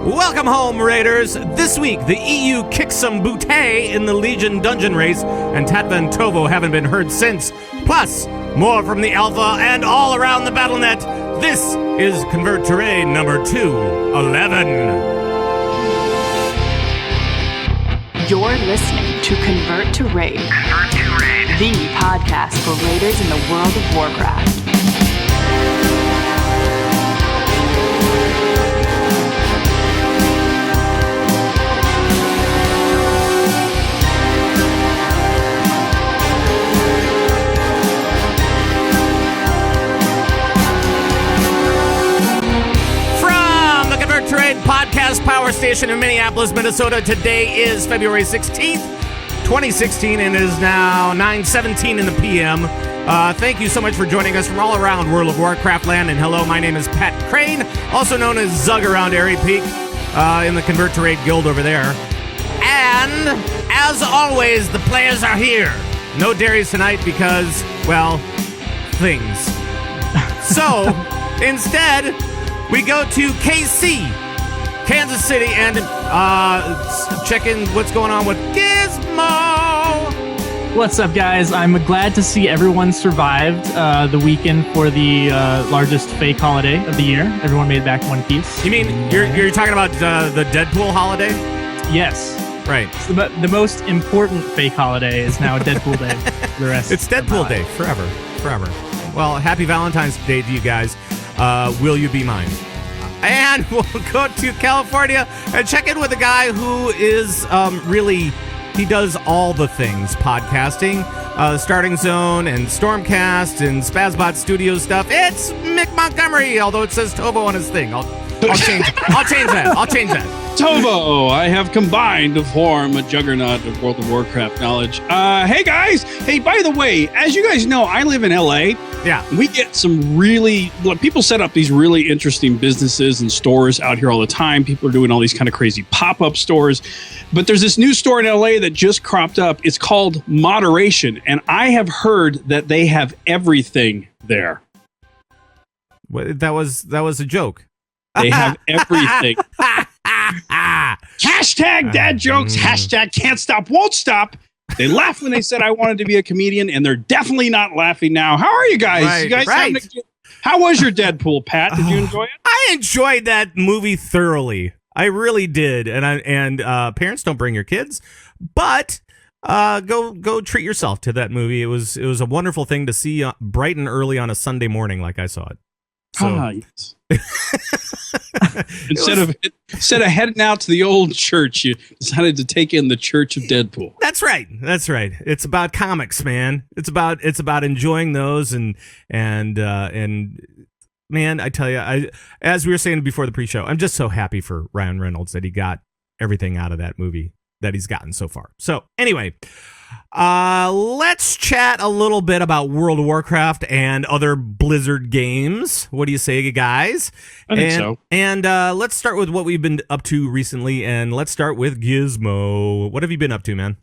Welcome home, Raiders! This week, the EU kicks some bootay in the Legion dungeon race, and Tatva and Tovo haven't been heard since. Plus, more from the Alpha and all around the BattleNet. This is Convert to Raid number 211. You're listening to Convert to Raid, the podcast for Raiders in the World of Warcraft. Podcast Power Station in Minneapolis, Minnesota. Today is February 16th, 2016, and it is now 9:17 in the p.m. Thank you so much for joining us from all around World of Warcraft land. And hello, my name is Pat Crane, also known as Zug around Airy Peak, in the Convert to Raid Guild over there. And as always, the players are here. No Darius tonight because, well, things. So instead, we go to KC, Kansas City, and check in what's going on with Gizmo. What's up, guys? I'm glad to see everyone survived the weekend for the largest fake holiday of the year. Everyone made it back in one piece. You mean you're talking about the Deadpool holiday? Yes. Right. The most important fake holiday is now Deadpool Day. The rest. It's Deadpool Day forever. Well, happy Valentine's Day to you guys. Will you be mine? And we'll go to California and check in with a guy who is really, he does all the things podcasting, Starting Zone and Stormcast and Spazbot Studio stuff. It's Mick Montgomery, although it says Tovo on his thing. I'll change that. Tovo, I have combined to form a juggernaut of World of Warcraft knowledge. Hey guys! Hey, by the way, as you guys know, I live in LA. Yeah. We get some really, people set up these really interesting businesses and stores out here all the time. People are doing all these kind of crazy pop-up stores. But there's this new store in LA that just cropped up. It's called Moderation. And I have heard that they have everything there. That was a joke. They have everything. Hashtag dad jokes. Hashtag can't stop, won't stop. They laughed when they said I wanted to be a comedian, and they're definitely not laughing now. How are you guys? Right, you guys right. How was your Deadpool, Pat? Did you enjoy it? I enjoyed that movie thoroughly. I really did. And parents, don't bring your kids, but go treat yourself to that movie. It was a wonderful thing to see bright and early on a Sunday morning, like I saw it. So. Yes. Instead of heading out to the old church, you decided to take in the Church of Deadpool. That's right. It's about comics, man. It's about enjoying those and man, I tell you, as we were saying before the pre-show, I'm just so happy for Ryan Reynolds that he got everything out of that movie that he's gotten so far. So anyway, let's chat a little bit about World of Warcraft and other Blizzard games. What do you say, guys? I think so. And let's start with what we've been up to recently, and let's start with Gizmo. What have you been up to, man?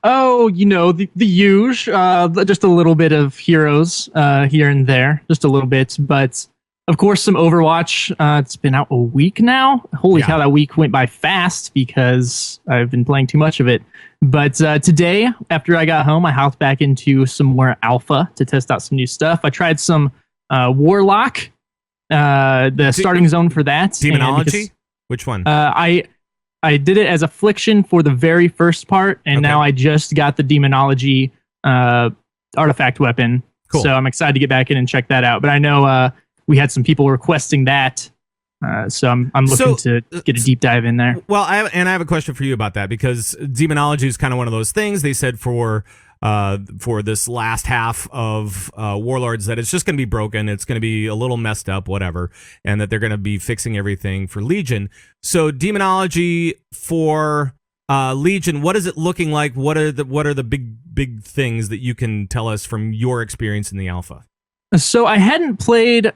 Oh, the usual, just a little bit of Heroes here and there, just a little bit, but of course some Overwatch. It's been out a week now. Holy cow, that week went by fast because I've been playing too much of it. But today, after I got home, I hopped back into some more alpha to test out some new stuff. I tried some Warlock, the starting zone for that. Demonology? Which one? I did it as Affliction for the very first part, and now I just got the Demonology artifact weapon. Cool. So I'm excited to get back in and check that out. But I know we had some people requesting that. So I'm looking to get a deep dive in there. Well, I have a question for you about that, because Demonology is kind of one of those things. They said for this last half of Warlords that it's just going to be broken. It's going to be a little messed up, whatever, and that they're going to be fixing everything for Legion. So Demonology for Legion, what is it looking like? What are the big things that you can tell us from your experience in the alpha? So I hadn't played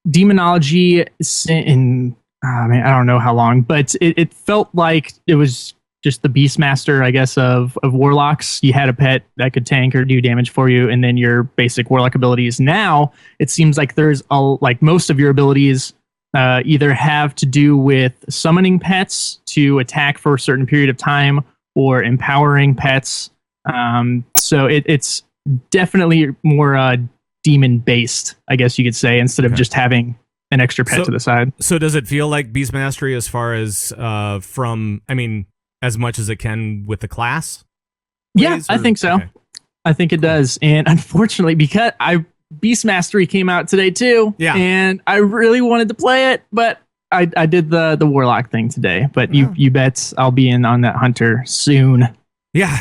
Demonology in I don't know how long, but it felt like it was just the Beastmaster, I guess, of Warlocks. You had a pet that could tank or do damage for you, and then your basic Warlock abilities. Now, it seems like there's like most of your abilities either have to do with summoning pets to attack for a certain period of time or empowering pets. So it's definitely more demon based, I guess you could say, instead of just having an extra pet to the side. So does it feel like Beast Mastery as far as as much as it can with the class? Yeah, I think so. Okay. I think it does. And unfortunately, because Beast Mastery came out today too. Yeah. And I really wanted to play it, but I did the Warlock thing today. But you bet I'll be in on that Hunter soon. Yeah.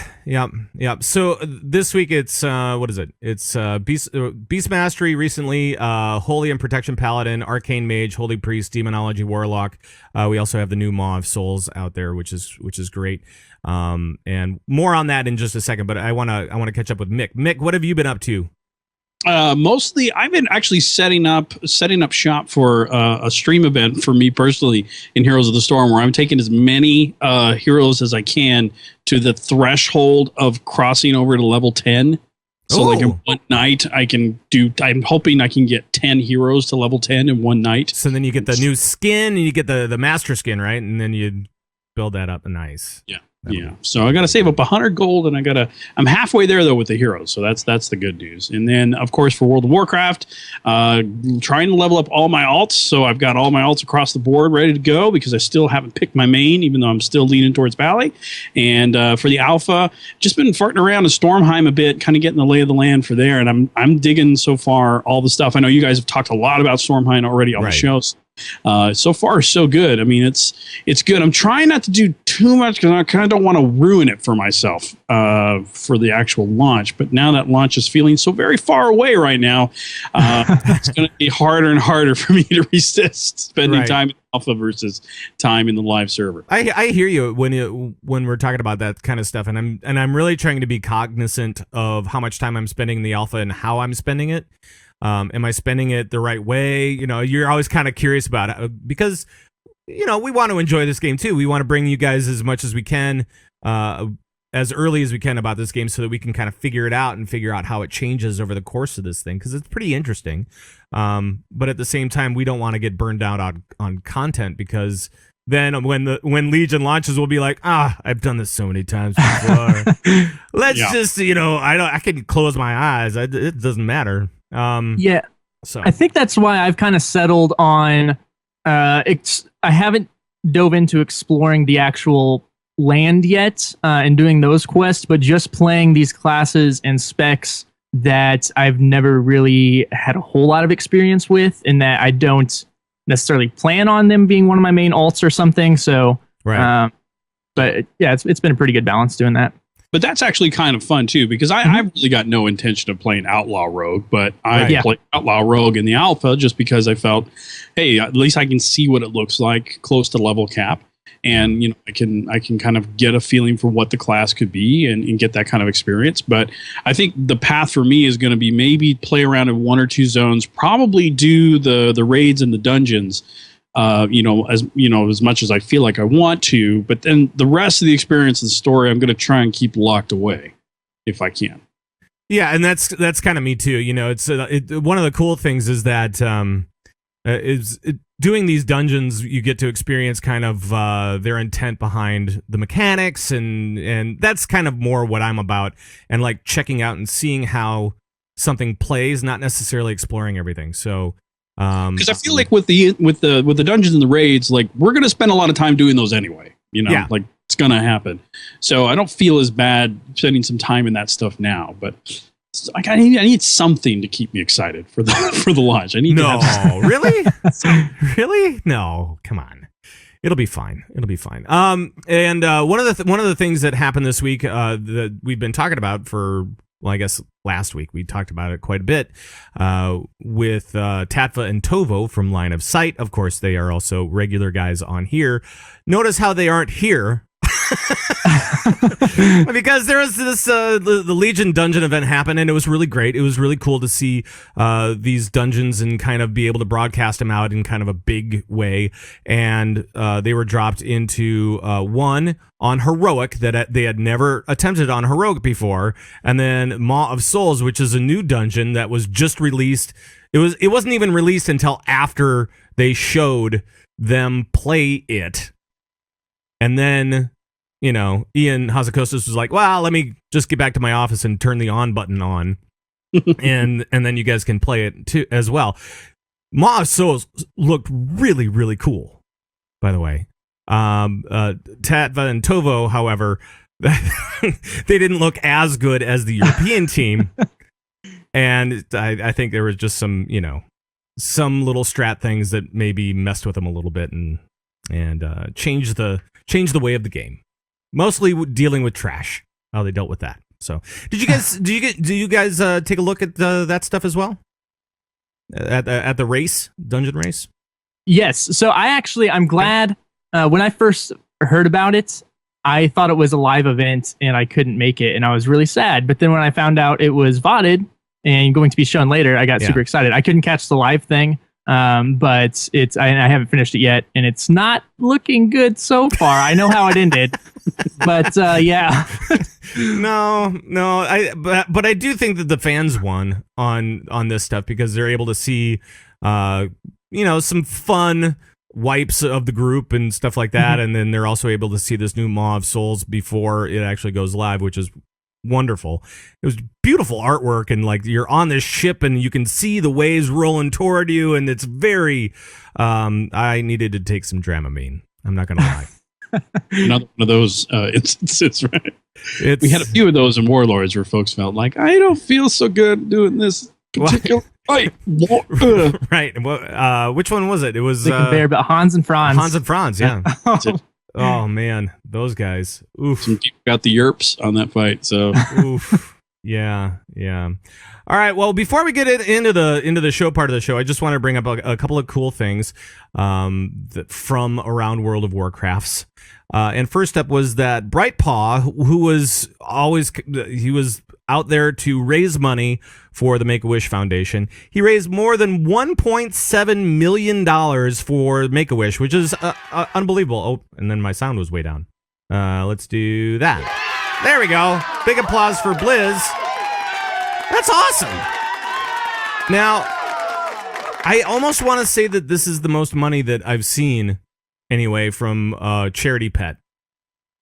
So this week it's what is it? It's Beast Mastery recently, Holy and Protection Paladin, Arcane Mage, Holy Priest, Demonology Warlock. We also have the new Maw of Souls out there, which is great. And more on that in just a second. But I wanna catch up with Mick. Mick, what have you been up to? Mostly, I've been actually setting up shop for a stream event for me personally in Heroes of the Storm, where I'm taking as many heroes as I can to the threshold of crossing over to level 10. So like in one night, I'm hoping I can get 10 heroes to level 10 in one night. So then you get the new skin, and you get the master skin, right? And then you build that up nice. Yeah. So I got to save up 100 gold, and I'm halfway there though with the heroes. So that's the good news. And then of course for World of Warcraft, trying to level up all my alts. So I've got all my alts across the board ready to go because I still haven't picked my main, even though I'm still leaning towards Valley. And for the alpha, just been farting around in Stormheim a bit, kind of getting the lay of the land for there. And I'm digging so far all the stuff. I know you guys have talked a lot about Stormheim already on the show. So far so good. I mean, it's good. I'm trying not to do too much because I kind of don't want to ruin it for myself for the actual launch. But now that launch is feeling so very far away right now, it's going to be harder and harder for me to resist spending time in alpha versus time in the live server. I hear you when we're talking about that kind of stuff, and I'm really trying to be cognizant of how much time I'm spending in the alpha and how I'm spending it. Am I spending it the right way? You're always kind of curious about it because, we want to enjoy this game too. We want to bring you guys as much as we can, as early as we can about this game so that we can kind of figure it out and figure out how it changes over the course of this thing because it's pretty interesting. But at the same time, we don't want to get burned out on content because then when Legion launches, we'll be like, I've done this so many times before. Let's just, I can close my eyes. It doesn't matter. So I think that's why I've kind of settled on I haven't dove into exploring the actual land yet and doing those quests, but just playing these classes and specs that I've never really had a whole lot of experience with, and that I don't necessarily plan on them being one of my main alts or something. So but yeah, it's been a pretty good balance doing that. But that's actually kind of fun, too, because I've really got no intention of playing Outlaw Rogue, but I played Outlaw Rogue in the alpha just because I felt, hey, at least I can see what it looks like close to level cap. And, I can kind of get a feeling for what the class could be and get that kind of experience. But I think the path for me is going to be maybe play around in one or two zones, probably do the raids and the dungeons, as much as I feel like I want to, but then the rest of the experience and the story, I'm going to try and keep locked away if I can. Yeah. And that's kind of me too. It's one of the cool things is that, doing these dungeons, you get to experience kind of, their intent behind the mechanics and that's kind of more what I'm about and like checking out and seeing how something plays, not necessarily exploring everything. So, because I feel like with the dungeons and the raids, like we're gonna spend a lot of time doing those anyway. Like it's gonna happen. So I don't feel as bad spending some time in that stuff now. But I need something to keep me excited for the launch. I need really, really no. Come on, it'll be fine. And one of the things that happened this week that we've been talking about for. Well, I guess last week we talked about it quite a bit with Tatva and Tovo from Line of Sight. Of course, they are also regular guys on here. Notice how they aren't here. Because there was this the Legion dungeon event happen, and it was really great. It was really cool to see these dungeons and kind of be able to broadcast them out in kind of a big way. And they were dropped into one on Heroic that they had never attempted on Heroic before, and then Maw of Souls, which is a new dungeon that was just released It wasn't even released until after they showed them play it. And then, Ian Hazakostas was like, well, let me just get back to my office and turn the on button on. and then you guys can play it too as well. Maw of Souls looked really, really cool, by the way. Tatva and Tovo, however, they didn't look as good as the European team. And I think there was just some little strat things that maybe messed with them a little bit and changed the way of the game. Mostly dealing with trash, how they dealt with that. So, did you guys take a look at that stuff as well? At the race, dungeon race? Yes. So I'm glad when I first heard about it, I thought it was a live event and I couldn't make it, and I was really sad. But then when I found out it was VODed and going to be shown later, I got super excited. I couldn't catch the live thing, but I haven't finished it yet, and it's not looking good so far. I know how it ended, but yeah. But I do think that the fans won on this stuff because they're able to see, some fun wipes of the group and stuff like that, and then they're also able to see this new Maw of Souls before it actually goes live, which is wonderful. It was beautiful artwork, and like you're on this ship and you can see the waves rolling toward you, and it's very I needed to take some Dramamine, I'm not gonna lie. Another one of those instances, right? We had a few of those in Warlords where folks felt like, I don't feel so good doing this particular fight. Right. Which one was it? It was but Hans and Franz. Hans and Franz, yeah. Oh man, those guys. Oof. Some people got the yerps on that fight, so oof. Yeah. All right. Well, before we get into the show part of the show, I just want to bring up a couple of cool things from around World of Warcrafts. And first up was that Brightpaw, who was out there to raise money for the Make-A-Wish Foundation. He raised more than $1.7 million for Make-A-Wish, which is unbelievable. Oh, and then my sound was way down. Let's do that. There we go. Big applause for Blizz. That's awesome. Now, I almost want to say that this is the most money that I've seen, anyway, from charity pet.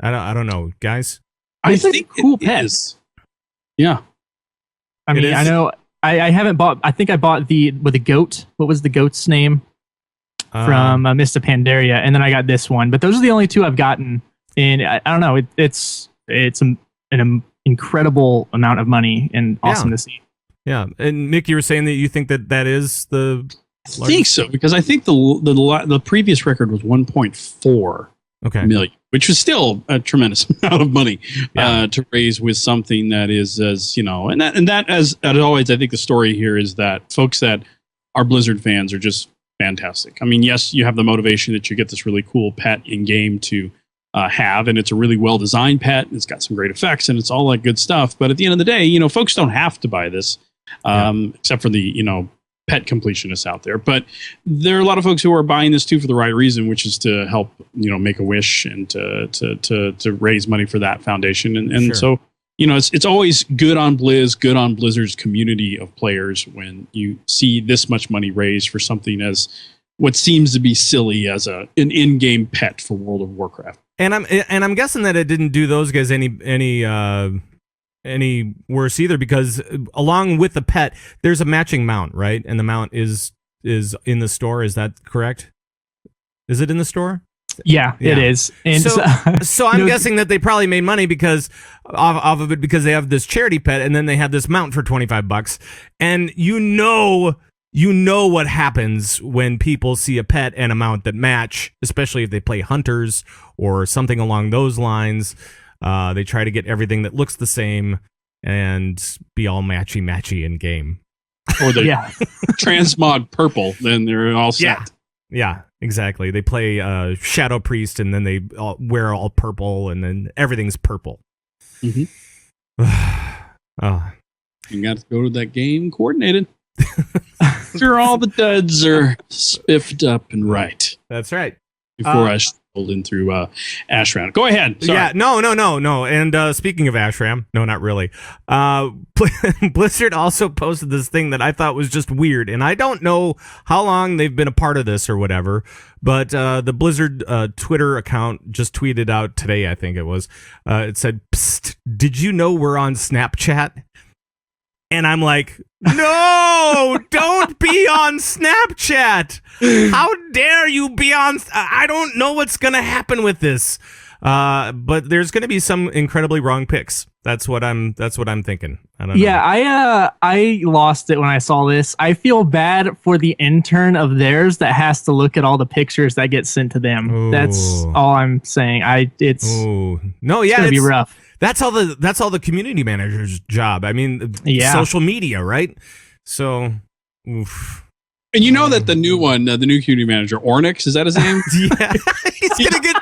I don't know, guys. I think cool pets. Yeah. I mean, I know I haven't bought. I think I bought the goat. What was the goat's name? From Mist of Pandaria, and then I got this one. But those are the only two I've gotten. And I don't know. It's an incredible amount of money and awesome to see. Yeah, and Mick, you were saying that you think that is the. I think so, because I think the previous record was 1.4 million, which was still a tremendous amount of money to raise with something that is, as and that as always, I think the story here is that folks that are Blizzard fans are just fantastic. I mean, yes, you have the motivation that you get this really cool pet in game to have, and it's a really well designed pet. And it's got some great effects, and it's all that good stuff. But at the end of the day, folks don't have to buy this, except for the pet completionists out there. But there are a lot of folks who are buying this too for the right reason, which is to help make a wish and to raise money for that foundation. And so it's always good on Blizzard's community of players when you see this much money raised for something as what seems to be silly as an in-game pet for World of Warcraft. And I'm guessing that it didn't do those guys any worse either, because along with the pet, there's a matching mount, right? And the mount is in the store. Is that correct? Is it in the store? Yeah. It is. And so I'm guessing that they probably made money because off of it, because they have this charity pet, and then they have this mount for $25, and you know what happens when people see a pet and a mount that match, especially if they play hunters or something along those lines. They try to get everything that looks the same and be all matchy in game. Or they transmog purple, then they're all set. Yeah, exactly. They play Shadow Priest, and then they wear all purple, and then everything's purple. Mm-hmm. You got to go to that game coordinated. Sure, all the duds are spiffed up and right. That's right. Before I rolled in through Ashram. Go ahead. Sorry. Yeah, no. And speaking of Ashram, no, not really. Blizzard also posted this thing that I thought was just weird, and I don't know how long they've been a part of this or whatever, but the Blizzard Twitter account just tweeted out today, I think it was. It said, "Psst, did you know we're on Snapchat?" And I'm like, no, don't be on Snapchat. How dare you be on? I don't know what's going to happen with this. But there's going to be some incredibly wrong picks. That's what I'm thinking. I don't know. Yeah, I lost it when I saw this. I feel bad for the intern of theirs that has to look at all the pictures that get sent to them. Ooh. That's all I'm saying. It's gonna be rough. That's all the community manager's job. I mean, social media, right? So, oof. And you know that the new one, the new community manager, Ornix, is that his name? Yeah, he's gonna get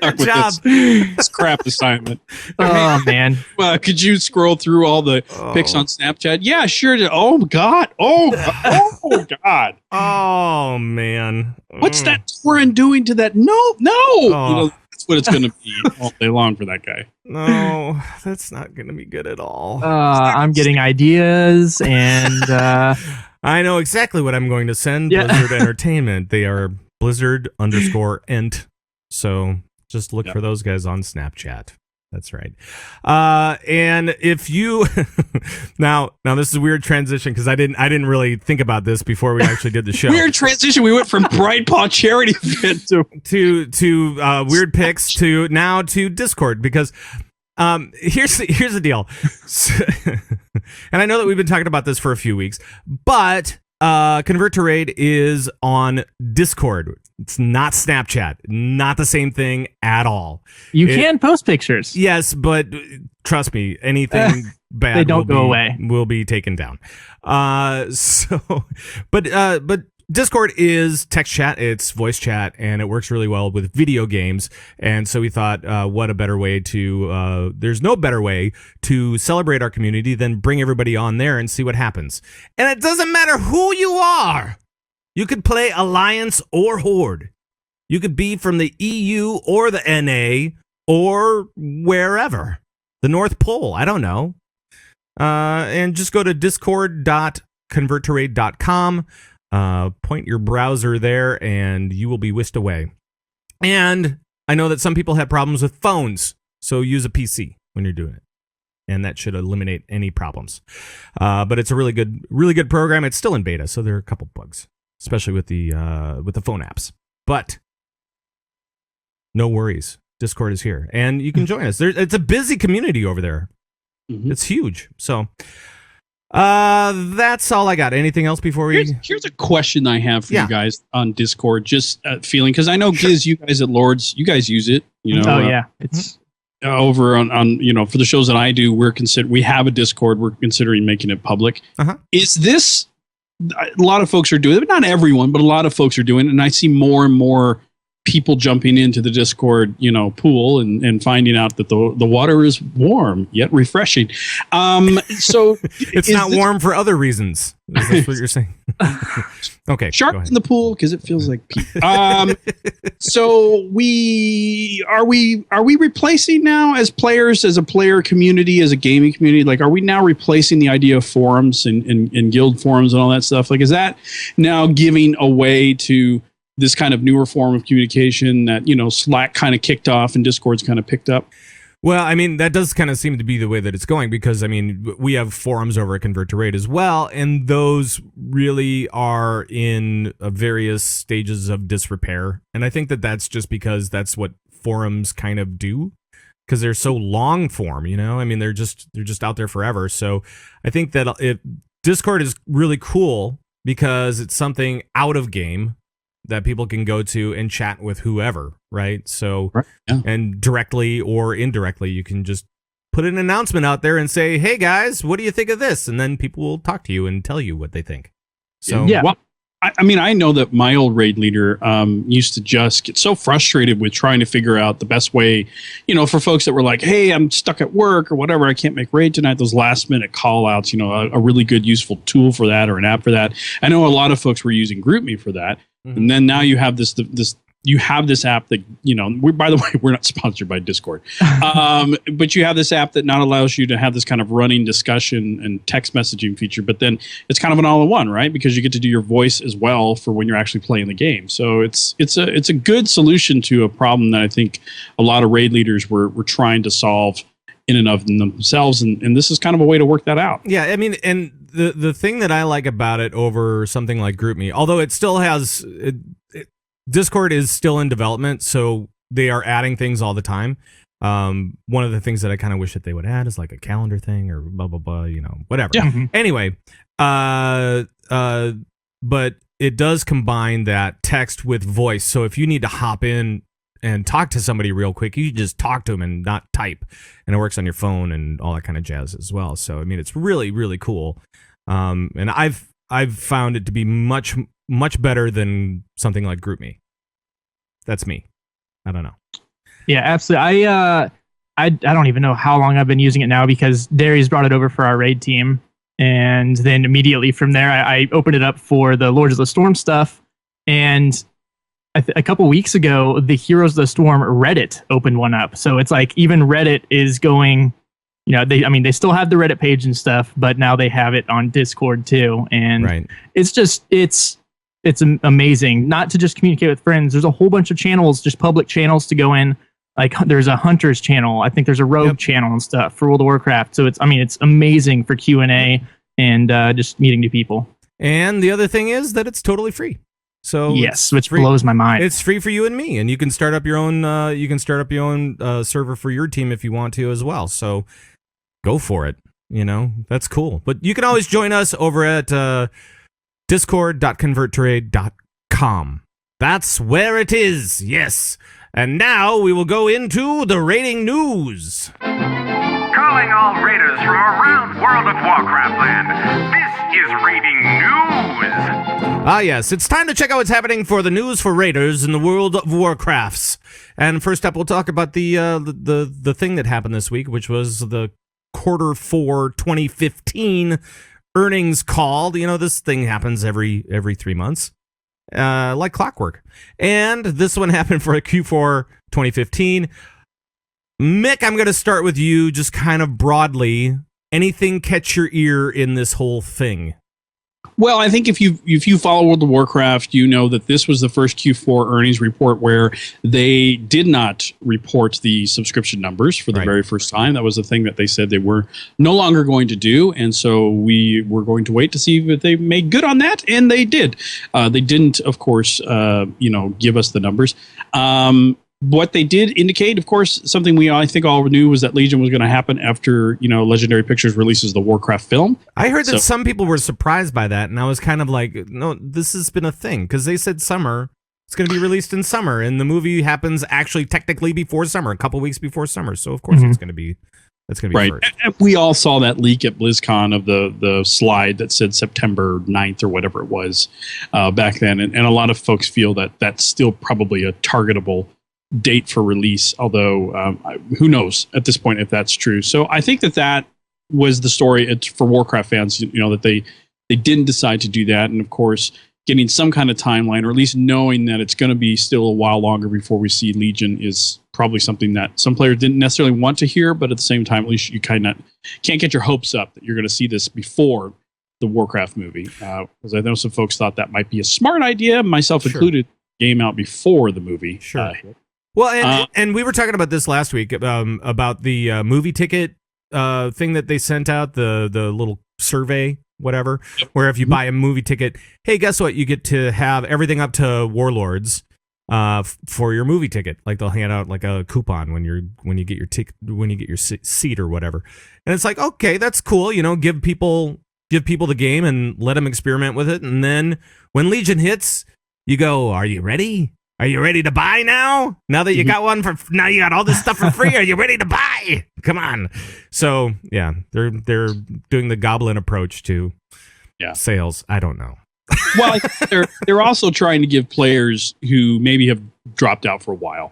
the job. This crap assignment. Oh man! Could you scroll through all the pics on Snapchat? Yeah, sure. Oh God! Oh God! Oh man! What's that Torin doing to that? No! You know, that's what it's going to be all day long for that guy. No, that's not going to be good at all. I'm getting ideas and. I know exactly what I'm going to send Blizzard Entertainment. They are Blizzard_ent. So just look for those guys on Snapchat. That's right. And if you now this is a weird transition because I didn't really think about this before we actually did the show. Weird transition. We went from Bright Paw charity event to weird picks to now to Discord because here's the deal. And I know that we've been talking about this for a few weeks, but Convert to Raid is on Discord. It's not Snapchat. Not the same thing at all. You can post pictures. Yes, but trust me, anything bad they don't go away. Will be taken down. But Discord is text chat, it's voice chat, and it works really well with video games. And so we thought, what a better way to, there's no better way to celebrate our community than bring everybody on there and see what happens. And it doesn't matter who you are. You could play Alliance or Horde. You could be from the EU or the NA or wherever. The North Pole, I don't know. And just go to discord.converttoraid.com. Point your browser there and you will be whisked away. And I know that some people have problems with phones, so use a PC when you're doing it. And that should eliminate any problems. But it's a really good program. It's still in beta, so there are a couple bugs, especially with the phone apps. But no worries. Discord is here and you can join us. It's a busy community over there. Mm-hmm. It's huge. So that's all I got. Anything else before we... Here's a question I have for you guys on Discord. Just feeling, because I know Giz, you guys at Lords, you guys use it. You know, it's over on for the shows that I do. We have a Discord. We're considering making it public. Is this a lot of folks are doing it, but not everyone, but a lot of folks are doing it, and I see more and more people jumping into the Discord, pool and finding out that the water is warm yet refreshing. So it's not warm for other reasons. Is that what you're saying? Okay. Sharks in the pool because it feels like pee. So are we replacing now as players, as a player community, as a gaming community? Like, are we now replacing the idea of forums and guild forums and all that stuff? Like, is that now giving away to this kind of newer form of communication that, Slack kind of kicked off and Discord's kind of picked up? Well, I mean, that does kind of seem to be the way that it's going because, I mean, we have forums over at Convert to Raid as well, and those really are in various stages of disrepair. And I think that that's just because that's what forums kind of do because they're so long form, I mean, they're just out there forever. So I think that Discord is really cool because it's something out of game that people can go to and chat with whoever, right? So, and directly or indirectly, you can just put an announcement out there and say, hey guys, what do you think of this? And then people will talk to you and tell you what they think. So, well, I mean, I know that my old raid leader used to just get so frustrated with trying to figure out the best way, for folks that were like, hey, I'm stuck at work or whatever, I can't make raid tonight, those last minute call outs, a really good useful tool for that or an app for that. I know a lot of folks were using GroupMe for that. Mm-hmm. And then now you have this you have this app that, by the way, we're not sponsored by Discord, but you have this app that not allows you to have this kind of running discussion and text messaging feature, but then it's kind of an all-in-one, right? Because you get to do your voice as well for when you're actually playing the game. So it's a good solution to a problem that I think a lot of raid leaders were trying to solve in and of themselves, and this is kind of a way to work that out. Yeah, I mean, and the thing that I like about it over something like GroupMe, although it still has... Discord is still in development, so they are adding things all the time. One of the things that I kind of wish that they would add is like a calendar thing or blah, blah, blah, whatever. Yeah. Anyway, but it does combine that text with voice. So if you need to hop in and talk to somebody real quick, you just talk to them and not type. And it works on your phone and all that kind of jazz as well. So, I mean, it's really, really cool. And I've found it to be much better than something like GroupMe. That's me. I don't know. Yeah, absolutely. I don't even know how long I've been using it now because Darius brought it over for our raid team. And then immediately from there, I opened it up for the Lords of the Storm stuff. And a couple weeks ago, the Heroes of the Storm Reddit opened one up. So it's like even Reddit is going... they still have the Reddit page and stuff, but now they have it on Discord too. And it's amazing not to just communicate with friends. There's a whole bunch of channels, just public channels to go in. Like there's a Hunters channel. I think there's a Rogue channel and stuff for World of Warcraft. So it's amazing for Q&A and just meeting new people. And the other thing is that it's totally free. So yes, which blows my mind. It's free for you and me, and you can start up your own. Server for your team if you want to as well. So go for it. That's cool. But you can always join us over at discord.converttoraid.com. That's where it is. Yes. And now we will go into the raiding news. Calling all raiders from around World of Warcraft land. This is raiding news. Ah, yes. It's time to check out what's happening for the news for raiders in the World of Warcrafts. And first up, we'll talk about the thing that happened this week, which was the Q4 2015 earnings call. This thing happens every 3 months, like clockwork. And this one happened for a Q4 2015. Mick, I'm going to start with you just kind of broadly. Anything catch your ear in this whole thing? Well, I think if you follow World of Warcraft, you know that this was the first Q4 earnings report where they did not report the subscription numbers for the very first time. That was the thing that they said they were no longer going to do, and so we were going to wait to see if they made good on that, and they did. They didn't, of course, give us the numbers. What they did indicate, of course, something I think all knew was that Legion was going to happen after, Legendary Pictures releases the Warcraft film. I heard that some people were surprised by that, and I was kind of like, no, this has been a thing, because they said summer. It's going to be released in summer, and the movie happens actually technically before summer, a couple weeks before summer, so of course it's going to be... That's going to be right. first. And we all saw that leak at BlizzCon of the slide that said September 9th or whatever it was back then, and a lot of folks feel that that's still probably a targetable date for release, although who knows at this point if that's true. So I think that was the story for Warcraft fans, that they didn't decide to do that. And of course, getting some kind of timeline, or at least knowing that it's going to be still a while longer before we see Legion, is probably something that some players didn't necessarily want to hear, but at the same time, at least you kind of can't get your hopes up that you're going to see this before the Warcraft movie. Because I know some folks thought that might be a smart idea, myself included, game out before the movie. Sure. Well, and we were talking about this last week about the movie ticket thing that they sent out, the little survey, whatever, where if you buy a movie ticket, hey, guess what? You get to have everything up to Warlords for your movie ticket. Like they'll hand out like a coupon when you get your ticket, when you get your seat or whatever. And it's like, okay, that's cool. Give people the game and let them experiment with it. And then when Legion hits, you go, are you ready? Are you ready to buy now? Now that you got now you got all this stuff for free. Are you ready to buy? Come on. So yeah, they're doing the goblin approach to sales. I don't know. Well, they're also trying to give players who maybe have dropped out for a while.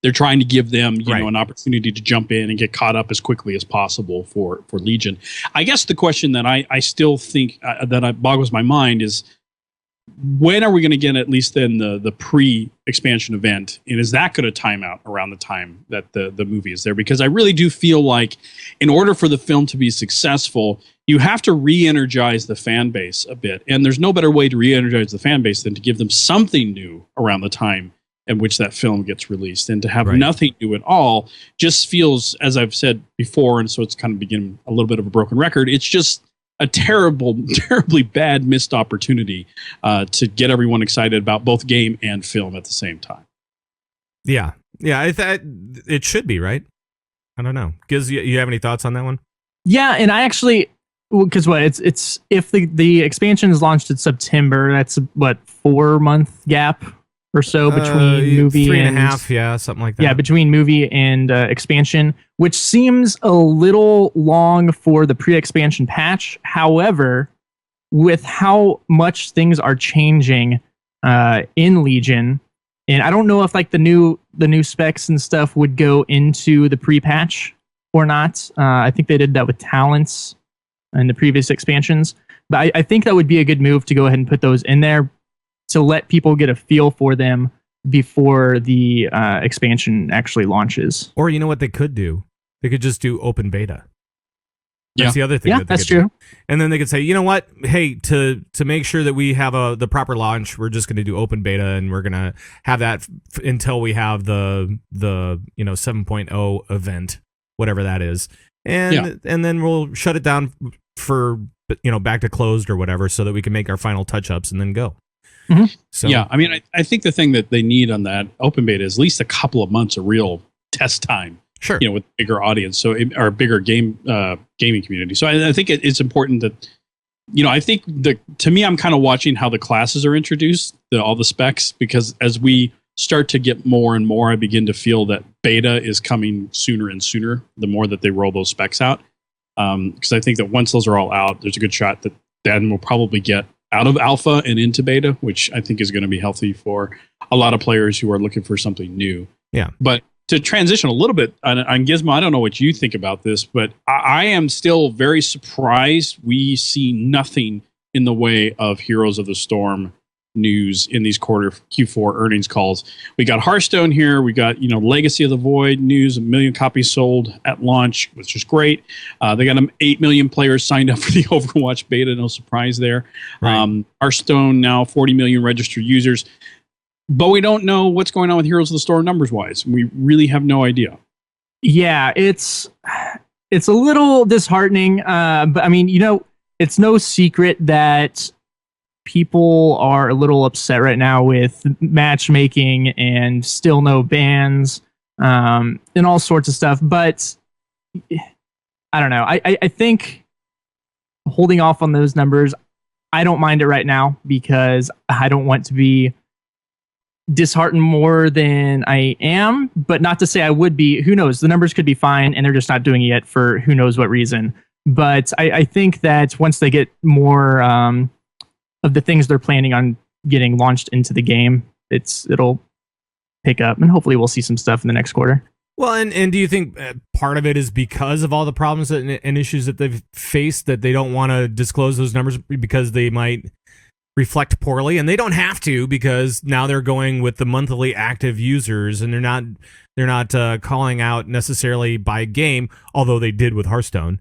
They're trying to give them, an opportunity to jump in and get caught up as quickly as possible for Legion. I guess the question that I still think that boggles my mind is, when are we going to get at least then the pre-expansion event? And is that going to time out around the time that the movie is there? Because I really do feel like in order for the film to be successful, you have to re-energize the fan base a bit. And there's no better way to re-energize the fan base than to give them something new around the time in which that film gets released. And to have nothing new at all just feels, as I've said before, and so it's kind of beginning a little bit of a broken record, it's just a terribly bad missed opportunity to get everyone excited about both game and film at the same time. Yeah. It should be, right? I don't know. Giz, you have any thoughts on that one? Yeah, and I actually, because it's if the expansion is launched in September, that's 4-month gap or so between movie 3.5, something like that. Yeah, between movie and expansion, which seems a little long for the pre-expansion patch. However, with how much things are changing in Legion, and I don't know if like the new specs and stuff would go into the pre-patch or not. I think they did that with talents in the previous expansions, but I think that would be a good move to go ahead and put those in there to let people get a feel for them before the expansion actually launches. Or you know what they could do? They could just do open beta. That's the other thing. Yeah, that's true. Do. And then they could say, you know what? Hey, to make sure that we have the proper launch, we're just going to do open beta, and we're going to have that until we have the 7.0 event, whatever that is, and then we'll shut it down for back to closed or whatever, so that we can make our final touch ups and then go. Mm-hmm. So yeah, I mean, I think the thing that they need on that open beta is at least a couple of months of real test time. Sure, with bigger audience, or bigger gaming community. So I think it's important that, I think to me, I'm kind of watching how the classes are introduced, all the specs, because as we start to get more and more, I begin to feel that beta is coming sooner and sooner, the more that they roll those specs out. Because I think that once those are all out, there's a good shot that then we'll probably get out of alpha and into beta, which I think is going to be healthy for a lot of players who are looking for something new. Yeah. But to transition a little bit on Gizmo, I don't know what you think about this, but I am still very surprised we see nothing in the way of Heroes of the Storm news in these Q4 earnings calls. We got Hearthstone here. We got, Legacy of the Void news, 1 million copies sold at launch, which is great. They got 8 million players signed up for the Overwatch beta. No surprise there. Right. Hearthstone now 40 million registered users. But we don't know what's going on with Heroes of the Storm numbers-wise. We really have no idea. Yeah, it's a little disheartening. But I mean, it's no secret that people are a little upset right now with matchmaking and still no bans, and all sorts of stuff. But I don't know. I think holding off on those numbers, I don't mind it right now because I don't want to be disheartened more than I am, but not to say I would be. Who knows? The numbers could be fine and they're just not doing it yet for who knows what reason. But I think that once they get more of the things they're planning on getting launched into the game, it'll pick up, and hopefully we'll see some stuff in the next quarter. Well, and do you think part of it is because of all the problems and issues that they've faced that they don't want to disclose those numbers because they might reflect poorly? And they don't have to, because now they're going with the monthly active users, and they're not calling out necessarily by game, although they did with Hearthstone.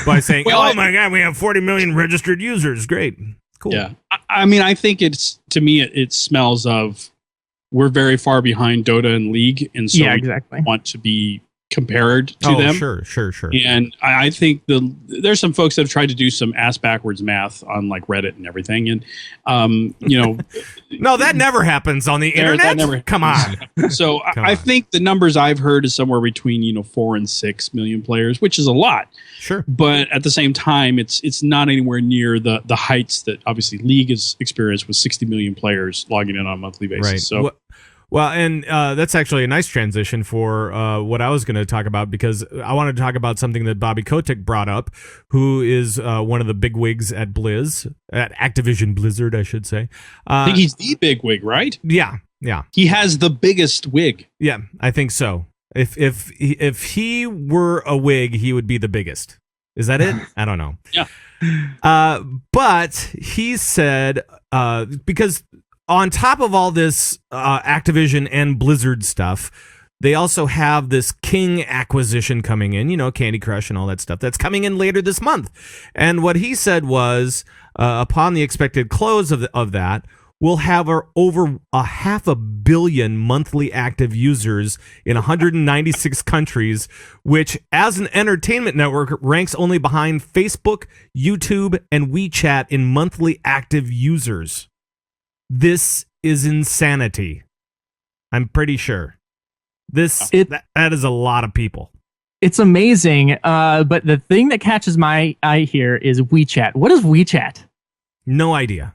By saying, "Oh my God, we have 40 million registered users." Great, cool. Yeah, I mean, I think it smells of we're very far behind Dota and League, and so we want to be compared to them. Sure. And I think there's some folks that have tried to do some ass backwards math on like Reddit and everything, and no, that never happens on the internet. Come on. So I think the numbers I've heard is somewhere between 4 and 6 million players, which is a lot. Sure. But at the same time, it's not anywhere near the heights that obviously League has experienced with 60 million players logging in on a monthly basis. Right. So. Well, and that's actually a nice transition for what I was going to talk about, because I wanted to talk about something that Bobby Kotick brought up, who is one of the big wigs at Activision Blizzard, I should say. I think he's the big wig, right? Yeah. He has the biggest wig. Yeah, I think so. If he were a wig, he would be the biggest. Is that it? I don't know. Yeah. But he said, because on top of all this Activision and Blizzard stuff, they also have this King acquisition coming in, Candy Crush and all that stuff that's coming in later this month. And what he said was, upon the expected close of that, we'll have over 500 million monthly active users in 196 countries, which as an entertainment network ranks only behind Facebook, YouTube, and WeChat in monthly active users. This is insanity. I'm pretty sure. That is a lot of people. It's amazing. But the thing that catches my eye here is WeChat. What is WeChat? No idea.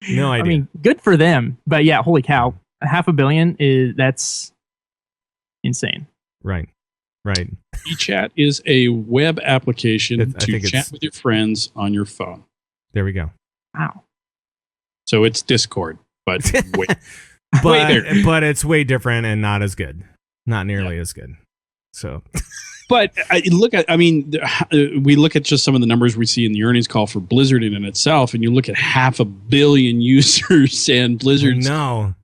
No idea. I mean, good for them. But yeah, holy cow. 500 million that's insane. Right. WeChat is a web application to chat with your friends on your phone. There we go. Wow. So it's Discord, but but it's way different and not as good. Not nearly as good. So, but we look at just some of the numbers we see in the earnings call for Blizzard in itself, and you look at 500 million users, and Blizzard's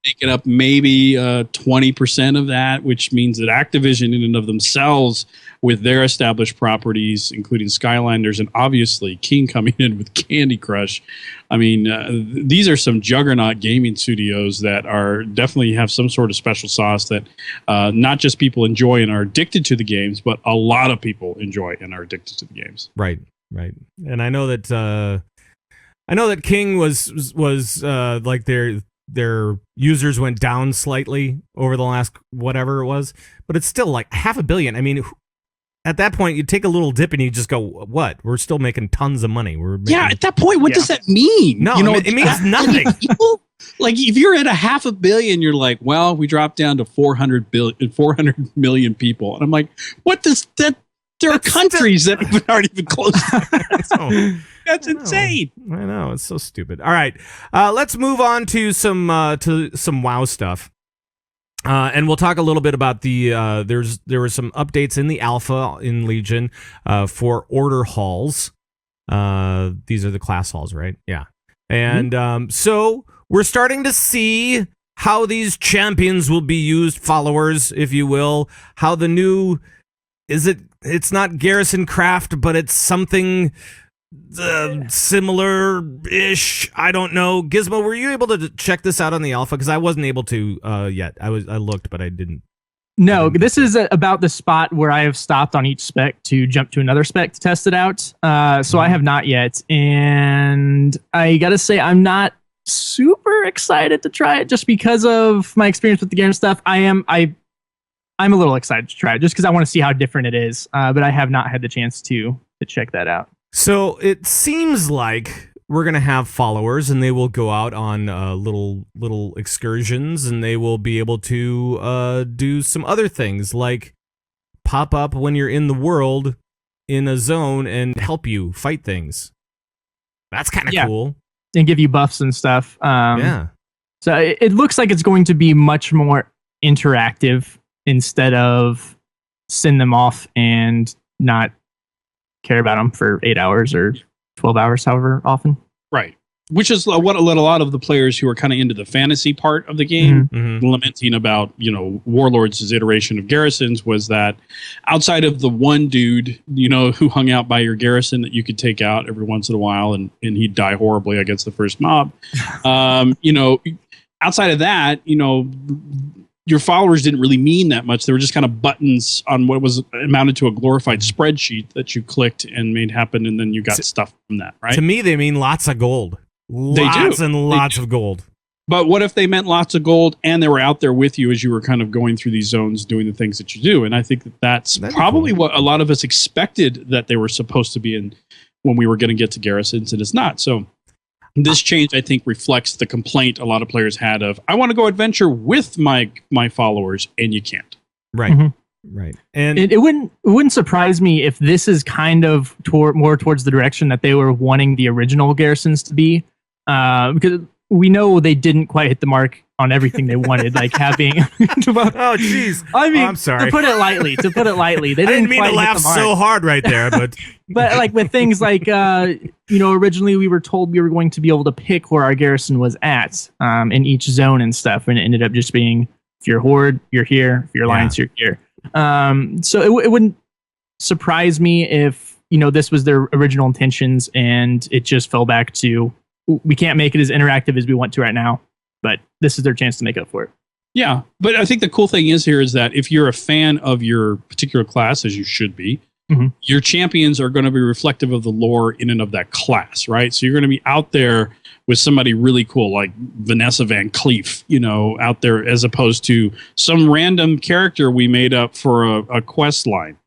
making up maybe 20% of that, which means that Activision in and of themselves, with their established properties, including Skylanders and obviously King coming in with Candy Crush. I mean, these are some juggernaut gaming studios that are definitely have some sort of special sauce that not just people enjoy and are addicted to the games, but a lot of people enjoy and are addicted to the games. Right. And I know that King was like their users went down slightly over the last whatever it was, but it's still like 500 million. I mean, at that point, you take a little dip and you just go, "What? We're still making tons of money." At that point, what does that mean? No, it means nothing. Like if you're at 500 million, you're like, "Well, we dropped down to 400 million people," and I'm like, "What does that?" There are countries that aren't even close to that. That's insane. I know, it's so stupid. All right, let's move on to some WoW stuff. And we'll talk a little bit about there were some updates in the alpha in Legion for order halls. These are the class halls, right? Yeah. And so we're starting to see how these champions will be used, followers, if you will. How the new it's not garrison craft, but it's something similar-ish. I don't know. Gizmo, were you able to check this out on the alpha? Because I wasn't able to yet. I looked, but I didn't. No, this is about the spot where I have stopped on each spec to jump to another spec to test it out. So I have not yet. And I got to say, I'm not super excited to try it just because of my experience with the game stuff. I'm a little excited to try it just because I want to see how different it is. But I have not had the chance to check that out. So it seems like we're going to have followers, and they will go out on little excursions, and they will be able to do some other things, like pop up when you're in the world in a zone and help you fight things. That's kind of cool. And give you buffs and stuff. Yeah. So it looks like it's going to be much more interactive instead of send them off and not care about them for 8 hours or 12 hours, however often. Right. Which is what a lot of the players who are kind of into the fantasy part of the game lamenting about, Warlords' iteration of garrisons was that outside of the one dude, who hung out by your garrison that you could take out every once in a while and he'd die horribly against the first mob. Outside of that, your followers didn't really mean that much. They were just kind of buttons on what was amounted to a glorified spreadsheet that you clicked and made happen, and then you got stuff from that, right? To me, they mean lots of gold. Lots and lots of gold. But what if they meant lots of gold and they were out there with you as you were kind of going through these zones doing the things that you do? And I think that's probably what a lot of us expected that they were supposed to be in when we were going to get to garrisons, and it's not. So this change, I think, reflects the complaint a lot of players had of, I want to go adventure with my followers, and you can't. Right. Right. And it wouldn't surprise me if this is kind of more towards the direction that they were wanting the original garrisons to be. Because we know they didn't quite hit the mark on everything they wanted, like having. Oh, jeez. I mean, I'm sorry. To put it lightly, they I didn't mean quite to hit laugh the mark. so hard right there, but But like with things like, originally we were told we were going to be able to pick where our garrison was at in each zone and stuff, and it ended up just being if you're horde, you're here. If you're alliance, you're here. So it wouldn't surprise me if this was their original intentions and it just fell back to we can't make it as interactive as we want to right now, but this is their chance to make up for it. Yeah, but I think the cool thing is that if you're a fan of your particular class, as you should be, your champions are going to be reflective of the lore in and of that class, right? So you're going to be out there with somebody really cool like Vanessa Van Cleef, out there, as opposed to some random character we made up for a quest line.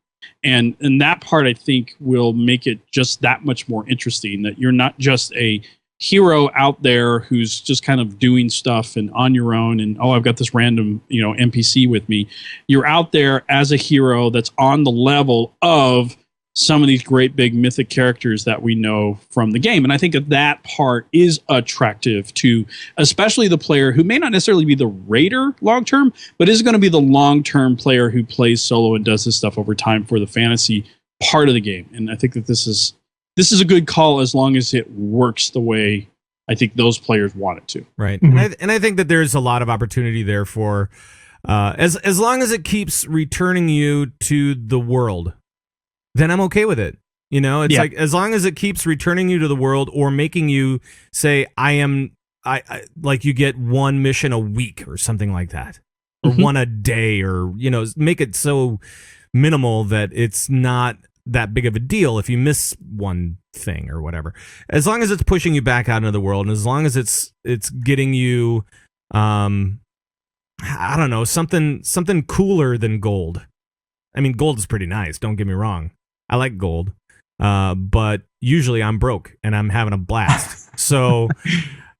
And that part, I think, will make it just that much more interesting, that you're not just a hero out there who's just kind of doing stuff and on your own and I've got this random NPC with me. You're out there as a hero that's on the level of some of these great big mythic characters that we know from the game. And I think that part is attractive to especially the player who may not necessarily be the raider long term, but is going to be the long term player who plays solo and does this stuff over time for the fantasy part of the game. And I think that this is a good call as long as it works the way I think those players want it to. Right. And I think that there's a lot of opportunity there for as long as it keeps returning you to the world, then I'm okay with it. It's like as long as it keeps returning you to the world or making you say, I like you get one mission a week or something like that, or one a day, or, make it so minimal that it's not that big of a deal if you miss one thing or whatever. As long as it's pushing you back out into the world, and as long as it's getting you, I don't know, something cooler than gold. I mean, gold is pretty nice. Don't get me wrong. I like gold, but usually I'm broke and I'm having a blast. So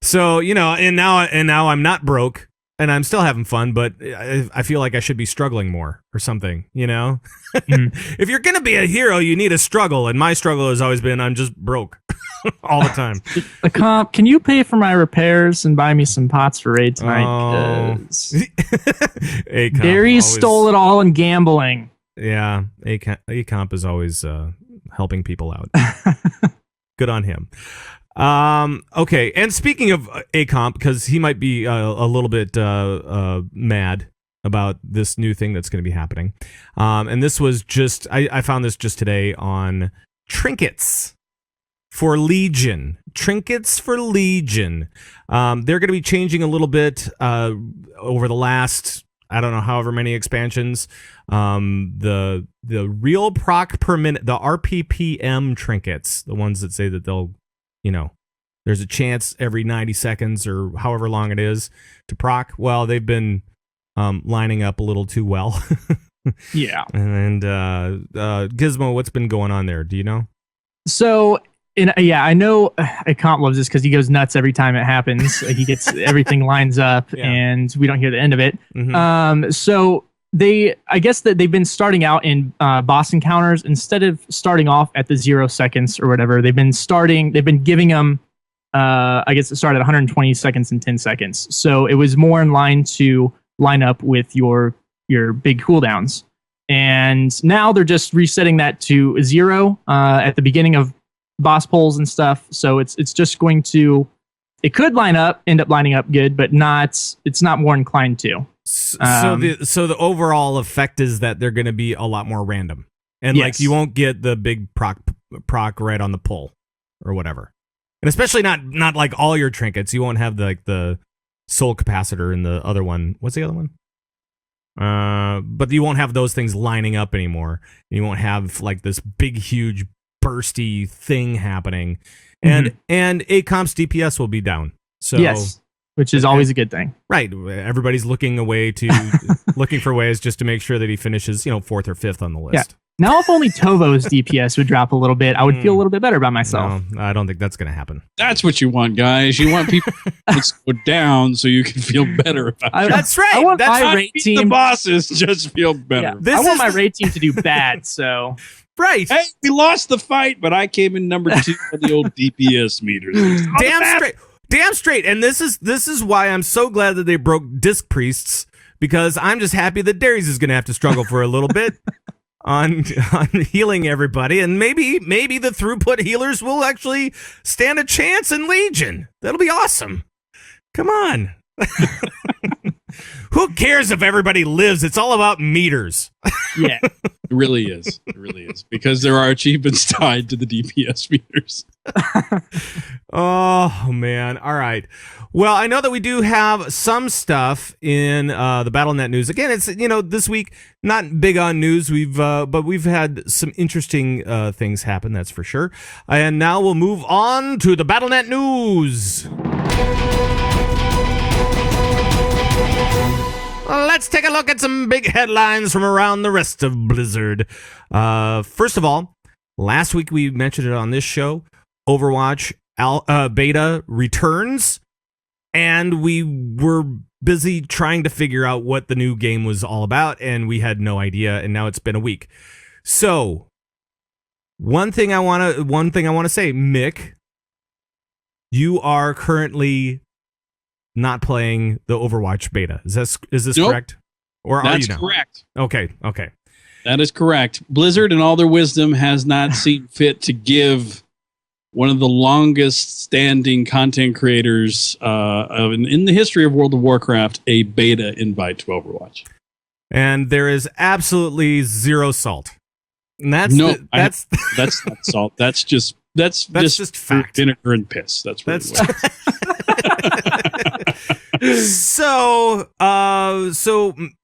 and now I'm not broke. And I'm still having fun, but I feel like I should be struggling more or something, If you're going to be a hero, you need a struggle. And my struggle has always been I'm just broke all the time. The comp, can you pay for my repairs and buy me some pots for raid tonight? Gary stole it all in gambling. Yeah, A-Comp is always helping people out. Good on him. Okay, and speaking of A-Comp, because he might be a little bit mad about this new thing that's going to be happening, and this was just I found this just today on trinkets for Legion. Trinkets for Legion. They're going to be changing a little bit over the last, I don't know, however many expansions. The real proc per minute, the RPPM trinkets, the ones that say that they'll, there's a chance every 90 seconds or however long it is to proc. Well, they've been lining up a little too well. Yeah. And Gizmo, what's been going on there? Do you know? So, I know Comp loves this because he goes nuts every time it happens. He gets everything lines up and we don't hear the end of it. So I guess that they've been starting out in boss encounters instead of starting off at the 0 seconds or whatever. They've been giving them, I guess it started at 120 seconds and 10 seconds. So it was more in line to line up with your big cooldowns. And now they're just resetting that to 0 at the beginning of boss polls and stuff. So it's just going to, it could end up lining up good, but it's not more inclined to. So the overall effect is that they're going to be a lot more random, and like you won't get the big proc right on the pull or whatever, and especially not like all your trinkets. You won't have the soul capacitor and the other one. What's the other one? But you won't have those things lining up anymore. You won't have like this big huge bursty thing happening, and A-Comp's DPS will be down. So yes. Which is always a good thing. Right. Everybody's looking for ways just to make sure that he finishes, 4th or 5th on the list. Yeah. Now, if only Tovo's DPS would drop a little bit, I would feel a little bit better about myself. No, I don't think that's going to happen. That's what you want, guys. You want people to go down so you can feel better about it. That's right. I want that's my raid team. The bosses just feel better. Yeah. I want my raid team to do bad, so... Right. Hey, we lost the fight, but I came in number 2 on the old DPS meter. Damn straight. Damn straight. And this is why I'm so glad that they broke disc priests, because I'm just happy that Darius is going to have to struggle for a little bit on healing everybody, and maybe the throughput healers will actually stand a chance in Legion. That'll be awesome. Come on. Who cares if everybody lives? It's all about meters. Yeah. It really is. It really is. Because there are achievements tied to the DPS meters. Oh, man. All right. Well, I know that we do have some stuff in the BattleNet news. Again, it's, this week, not big on news. But we've had some interesting things happen, that's for sure. And now we'll move on to the BattleNet news. Let's take a look at some big headlines from around the rest of Blizzard. First of all, last week we mentioned it on this show. Overwatch beta returns, and we were busy trying to figure out what the new game was all about, and we had no idea, and now it's been a week. So, one thing I want to say, Mick, you are currently not playing the Overwatch beta. Is this Nope. correct? Or are you That's now? correct. Okay. That is correct. Blizzard, in all their wisdom, has not seen fit to give one of the longest standing content creators in the history of World of Warcraft a beta invite to Overwatch. And there is absolutely zero salt. And that's that's not salt. That's just fact. Vinegar and piss. That's really what it is. So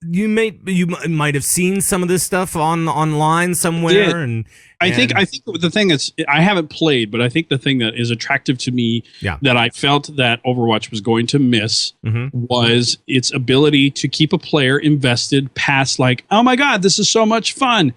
you might have seen some of this stuff online somewhere, and I think the thing is, I haven't played, but I think the thing that is attractive to me that I felt that Overwatch was going to miss was its ability to keep a player invested past like, oh my god, this is so much fun,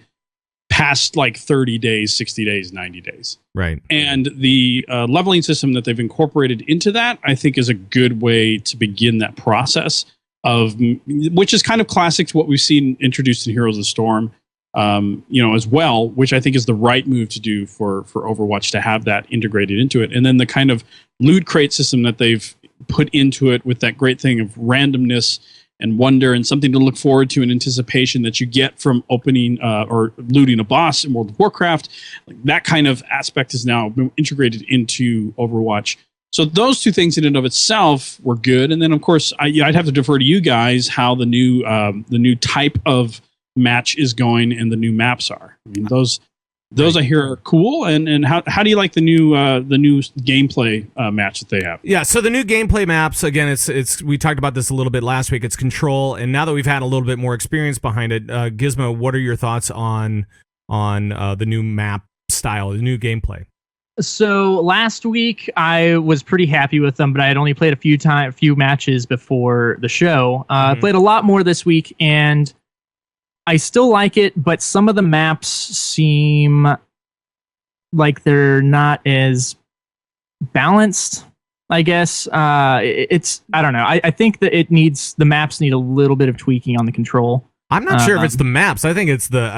past like 30 days, 60 days, 90 days. Right. And the leveling system that they've incorporated into that, I think, is a good way to begin that process which is kind of classic to what we've seen introduced in Heroes of the Storm, as well, which I think is the right move to do for Overwatch, to have that integrated into it. And then the kind of loot crate system that they've put into it with that great thing of randomness and wonder and something to look forward to and anticipation that you get from opening or looting a boss in World of Warcraft. Like, that kind of aspect is now been integrated into Overwatch. So those two things in and of itself were good. And then, of course, I'd have to defer to you guys how the new type of match is going and the new maps are. I mean, those I hear are cool. And how do you like the new gameplay match that they have? Yeah, so the new gameplay maps, again, it's we talked about this a little bit last week. It's Control, and now that we've had a little bit more experience behind it, Gizmo, what are your thoughts on the new map style, the new gameplay? So last week I was pretty happy with them, but I had only played a few matches before the show. I played a lot more this week, and I still like it, but some of the maps seem like they're not as balanced, I guess. I don't know. I think that the maps need a little bit of tweaking on the control. I'm not sure if it's the maps. I think it's the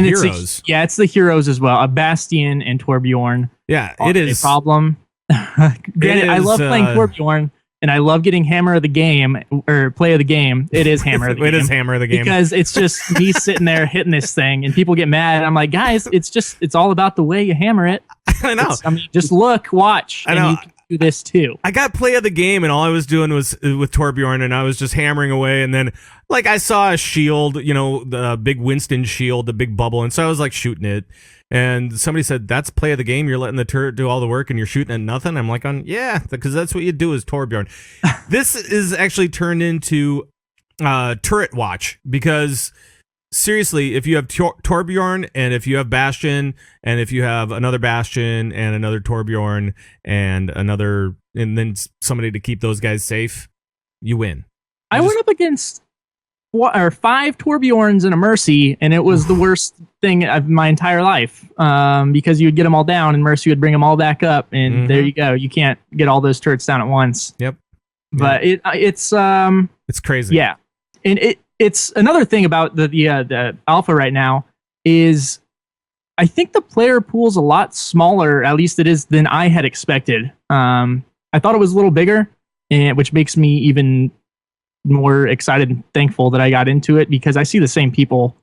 heroes. It's the heroes as well. Bastion and Torbjorn. Yeah, it is a problem. Granted, I love playing Torbjorn, and I love getting Hammer of the Game or Play of the Game. It is Hammer of the Game. It is Hammer of the Game because it's just me sitting there hitting this thing, and people get mad. I'm like, guys, it's all about the way you hammer it. I know. Just look, watch, I know. And you can do this too. I got Play of the Game, and all I was doing was with Torbjorn, and I was just hammering away, and then like I saw a shield, the big Winston shield, the big bubble, and so I was like shooting it. And somebody said, that's Play of the Game. You're letting the turret do all the work and you're shooting at nothing. I'm like, yeah, because that's what you do as Torbjorn. This is actually turned into Turretwatch, because seriously, if you have Torbjorn, and if you have Bastion, and if you have another Bastion and another Torbjorn and then somebody to keep those guys safe, you win. I went up against 5 Torbjorns and a Mercy, and it was the worst thing of my entire life, because you would get them all down, and Mercy would bring them all back up, and there you go. You can't get all those turrets down at once. Yep. But it's crazy. Yeah, and it's another thing about the alpha right now is I think the player pool's a lot smaller, at least it is, than I had expected. I thought it was a little bigger, and which makes me even more excited and thankful that I got into it because I see the same people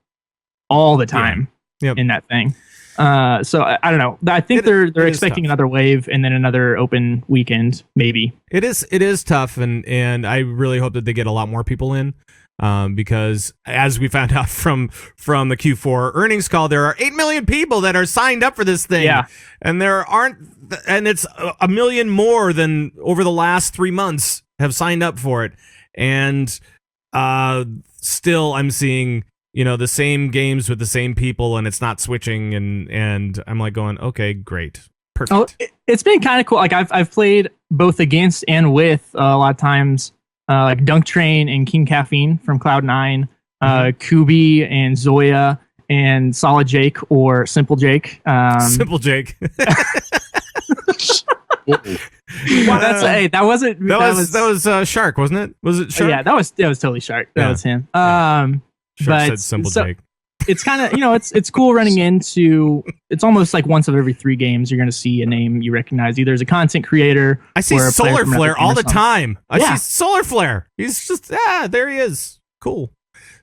all the time in that thing. So I don't know. I think they're expecting another wave and then another open weekend, maybe. It is tough, and I really hope that they get a lot more people in. Because as we found out from the Q4 earnings call, there are 8 million people that are signed up for this thing. Yeah. And and it's a million more than over the last 3 months have signed up for it. And still I'm seeing, the same games with the same people and it's not switching. And I'm like going, okay, great. Perfect. Oh, it's been kind of cool. Like I've played both against and with a lot of times. Like Dunk Train and King Caffeine from Cloud9, Kubi and Zoya and Solid Jake or Simple Jake. Simple Jake. That was Shark, wasn't it? Was it Shark? Yeah, that was totally Shark. That was him. Shark said Simple Jake. It's kind of, it's cool running into, it's almost like once of every 3 games, you're going to see a name you recognize. Either as a content creator. I see Solar Flare all the time. I see Solar Flare. He's just, there he is. Cool.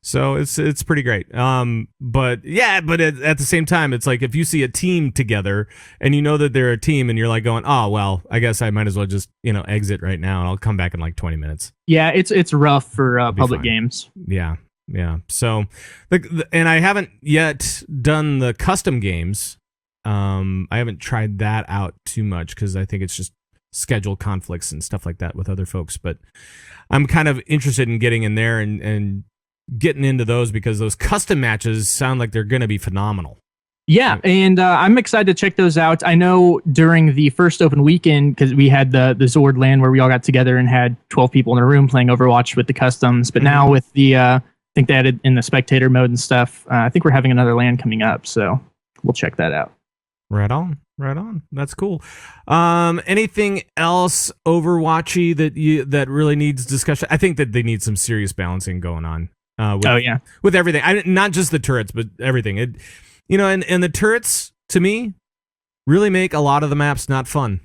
So it's pretty great. But at the same time, it's like if you see a team together and you know that they're a team and you're like going, oh, well, I guess I might as well just, exit right now and I'll come back in like 20 minutes. Yeah, it's rough for public games. Yeah. Yeah. So, and I haven't yet done the custom games. I haven't tried that out too much because I think it's just schedule conflicts and stuff like that with other folks. But I'm kind of interested in getting in there and getting into those because those custom matches sound like they're going to be phenomenal. Yeah, and I'm excited to check those out. I know during the first open weekend, because we had the Zord LAN where we all got together and had 12 people in a room playing Overwatch with the customs. But now with the I think they added in the spectator mode and stuff. I think we're having another LAN coming up, so we'll check that out. Right on. That's cool. Anything else Overwatchy that really needs discussion? I think that they need some serious balancing going on. With everything. Not just the turrets, but everything. And the turrets to me really make a lot of the maps not fun,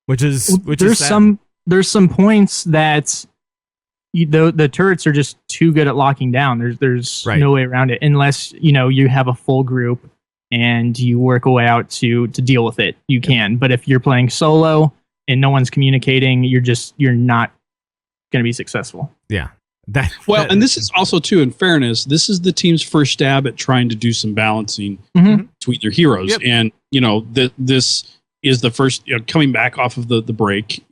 which is sad. There's some points that. The turrets are just too good at locking down. There's no way around it unless you have a full group and you work a way out to deal with it. You can, but if you're playing solo and no one's communicating, you're not going to be successsul. Yeah. And this is also too, in fairness, this is the team's first stab at trying to do some balancing between their heroes, and this is the first coming back off of the break.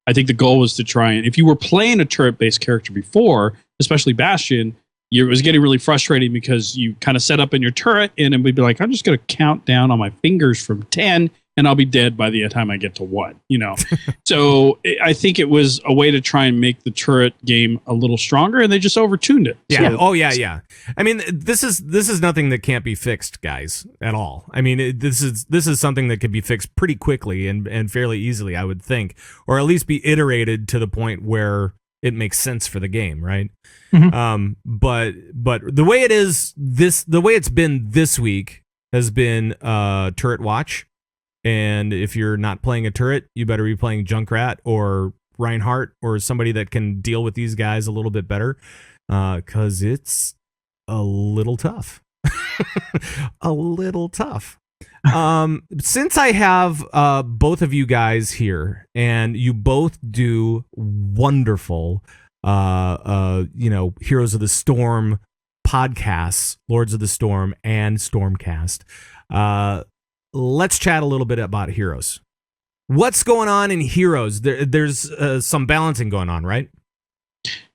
I think the goal was to try and if you were playing a turret-based character before, especially Bastion, it was getting really frustrating because you kind of set up in your turret and it would be like, I'm just going to count down on my fingers from 10 and I'll be dead by the time I get to 1, So I think it was a way to try and make the turret game a little stronger and they just overtuned it. Yeah. So, yeah. I mean, this is nothing that can't be fixed, guys, at all. I mean, this is something that could be fixed pretty quickly and fairly easily, I would think, or at least be iterated to the point where it makes sense for the game, right? Mm-hmm. But the way the way it's been this week has been Turretwatch. And if you're not playing a turret, you better be playing Junkrat or Reinhardt or somebody that can deal with these guys a little bit better, because it's a little tough. A little tough. Since I have both of you guys here, and you both do wonderful, Heroes of the Storm podcasts, Lords of the Storm and Stormcast, let's chat a little bit about Heroes. What's going on in Heroes? There's some balancing going on, right?